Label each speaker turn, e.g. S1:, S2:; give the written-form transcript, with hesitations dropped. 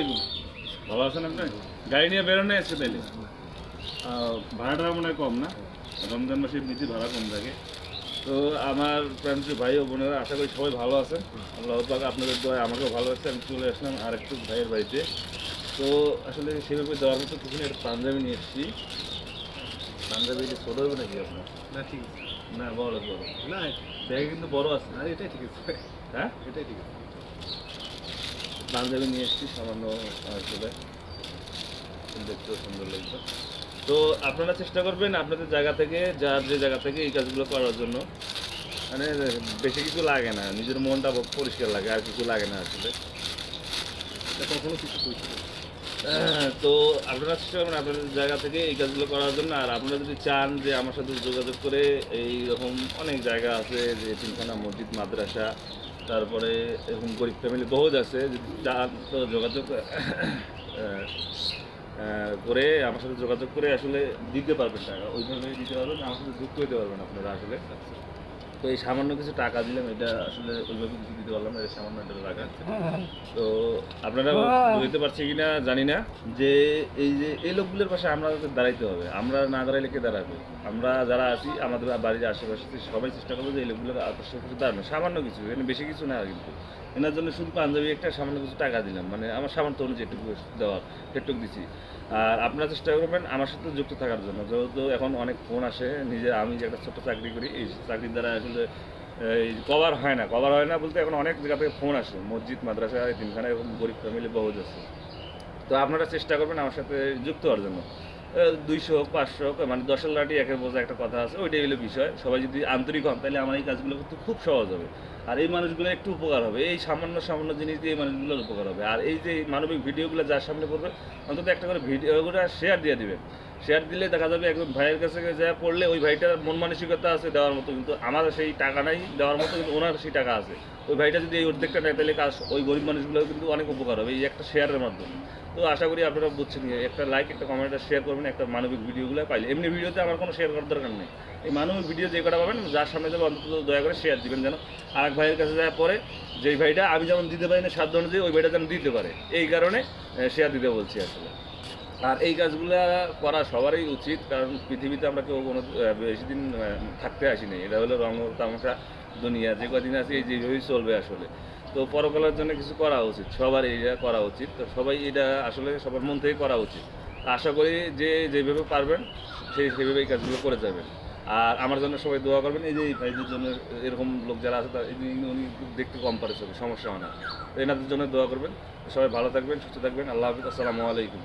S1: আলাইকুম। ভালো আছেন আপনি? গাড়ি নিয়ে বেরোনো আছে তাইলে? ভাড়াটা মনে হয় কম না? রমজান মাসে এমনিতেই ভাড়া কম থাকে। তো আমার প্রান্তীয় ভাই ও বোনেরা আশা করি সবাই ভালো আছেন। আল্লাহ পাক আপনাদের দোয়ায় আমাকেও ভালো আছে। আমি চলে আসলাম আর একটু ভাইয়ের বাড়িতে। তো আসলে সেভাবে দেওয়ার মতো কিছু না, একটা পাঞ্জাবি নিয়ে এসেছি। পাঞ্জাবি ছোট হবে নাকি আপনার?
S2: না ঠিক আছে।
S1: না বড় বড়।
S2: না
S1: ব্যাগে কিন্তু বড় আছে।
S2: না এটাই ঠিক আছে।
S1: হ্যাঁ,
S2: এটাই ঠিক আছে।
S1: পাঞ্জাবি নিয়ে এসেছি সামান্য আসলে দেখতেও সুন্দর লাগবে। তো আপনারা চেষ্টা করবেন আপনাদের জায়গা থেকে, যার যে জায়গা থেকে এই কাজগুলো করার জন্য। মানে বেশি কিছু লাগে না, নিজের মনটা পরিষ্কার লাগে, আর কিছু লাগে না আসলে।
S2: এটা কখনো কিছু করছি না।
S1: তো আপনারা চেষ্টা করবেন আপনাদের জায়গা থেকে এই কাজগুলো করার জন্য। আর আপনারা যদি চান যে আমার সাথে যোগাযোগ করে, এই রকম অনেক জায়গা আছে যে তিনখানা মসজিদ, মাদ্রাসা, তারপরে এরকম গরিব ফ্যামিলি বহুত আছে, যদি চান তো যোগাযোগ করে আমার সাথে যোগাযোগ করে আসলে দিতে পারবেন টাকা, ওইভাবে দিতে পারবেন, আমার সাথে যুক্ত হতে পারবেন আপনারা আসলে। তো এই সামান্য কিছু টাকা দিলাম, এটা আসলে ওইভাবে কিছু দিতে পারলাম না, এটা সামান্য একটা টাকা। তো আপনারা বুঝতে পারছি কিনা জানি না যে এই লোকগুলোর পাশে আমরা দাঁড়াইতে হবে। আমরা না দাঁড়াইলে কে দাঁড়াবে? আমরা যারা আছি আমাদের বাড়ির আশেপাশে সবাই চেষ্টা করবো যে এই লোকগুলোর আশেপাশে দাঁড়ানো। সামান্য কিছু, এখানে বেশি কিছু না, কিন্তু এনার জন্য শুধু পাঞ্জাবি একটা সামান্য কিছু টাকা দিলাম, মানে আমার সামান্য অনুযায়ী একটু দেওয়ার সেটুক দিচ্ছি। আর আপনারা চেষ্টা করবেন আমার সাথে যুক্ত থাকার জন্য, যেহেতু এখন অনেক ফোন আসে। আমি যে একটা ছোট্ট চাকরি করি, এই চাকরির দ্বারা আসলে এই কভার হয় না বলতে এখন অনেক জায়গা থেকে ফোন আসে, মসজিদ, মাদ্রাসা, এই তিনখানা এরকম গরিব ফ্যামিলি বহুত আছে। তো আপনারা চেষ্টা করবেন আমার সাথে যুক্ত হওয়ার জন্য। 200 হোক, 500 হোক, মানে 10-এর লাঠি একের বোঝা একটা কথা আছে, ওইটাই হলো বিষয়। সবাই যদি আন্তরিক হন তাহলে আমার এই কাজগুলো করতে খুব সহজ হবে। আর এই মানুষগুলো একটু উপকার হবে, এই সামান্য জিনিস দিয়ে এই মানুষগুলোর উপকার হবে। আর এই যে মানবিক ভিডিওগুলো যার সামনে পড়বে, অন্তত একটা করে ভিডিওগুলো শেয়ার দিয়ে দিবেন। শেয়ার দিলে দেখা যাবে একজন ভাইয়ের কাছে যা পড়লে ওই ভাইটার মন মানসিকতা আছে দেওয়ার মতো, কিন্তু আমার সেই টাকা নাই দেওয়ার মতো, কিন্তু ওনার সেই টাকা আছে। ওই ভাইটা যদি এই অর্ধেকটা নেয় তাহলে কাজ ওই গরিব মানুষগুলো কিন্তু অনেক উপকার হবে এই একটা শেয়ারের মাধ্যমে। তো আশা করি আপনারা বুঝছেন, একটা লাইক, একটা কমেন্ট, শেয়ার করবেন একটা মানবিক ভিডিওগুলো পাইলে। এমনি ভিডিওতে আমার কোনো শেয়ার করার দরকার নেই। এই মানবিক ভিডিও যে কটা পাবেন, যার সামনে যাবে অন্তত দয়া করে শেয়ার দিবেন, যেন আরেক ভাইয়ের কাছে যায় পরে যেই ভাইটা আমি যেমন দিতে পারি না সাধ্য অনুযায়ী, ওই ভাইটা যেন দিতে পারে। এই কারণে শেয়ার দিতে বলছি আসলে। আর এই কাজগুলো করা সবারই উচিত, কারণ পৃথিবীতে আমরা কেউ কোনো বেশি দিন থাকতে আসিনি। এটা হলো রঙ তামাশা দুনিয়া, যে কদিন আছে এই যেভাবেই চলবে আসলে। তো পরকালের জন্য কিছু করা উচিত, সবার এইটা করা উচিত। তো সবাই এটা আসলে সবার মন থেকে করা উচিত। আশা করি যে যেভাবে পারবেন সেভাবে এই কাজগুলো করে যাবেন। আর আমার জন্য সবাই দোয়া করবেন। এই যে এই ভাইদের জন্য, এরকম লোক যারা আছে তার উনি দেখতে কম পারে, সমস্যা হয় না। তো এনাদের জন্য দোয়া করবেন। সবাই ভালো থাকবেন, সুস্থ থাকবেন। আল্লাহ হাফিজ, আসসালামু আলাইকুম।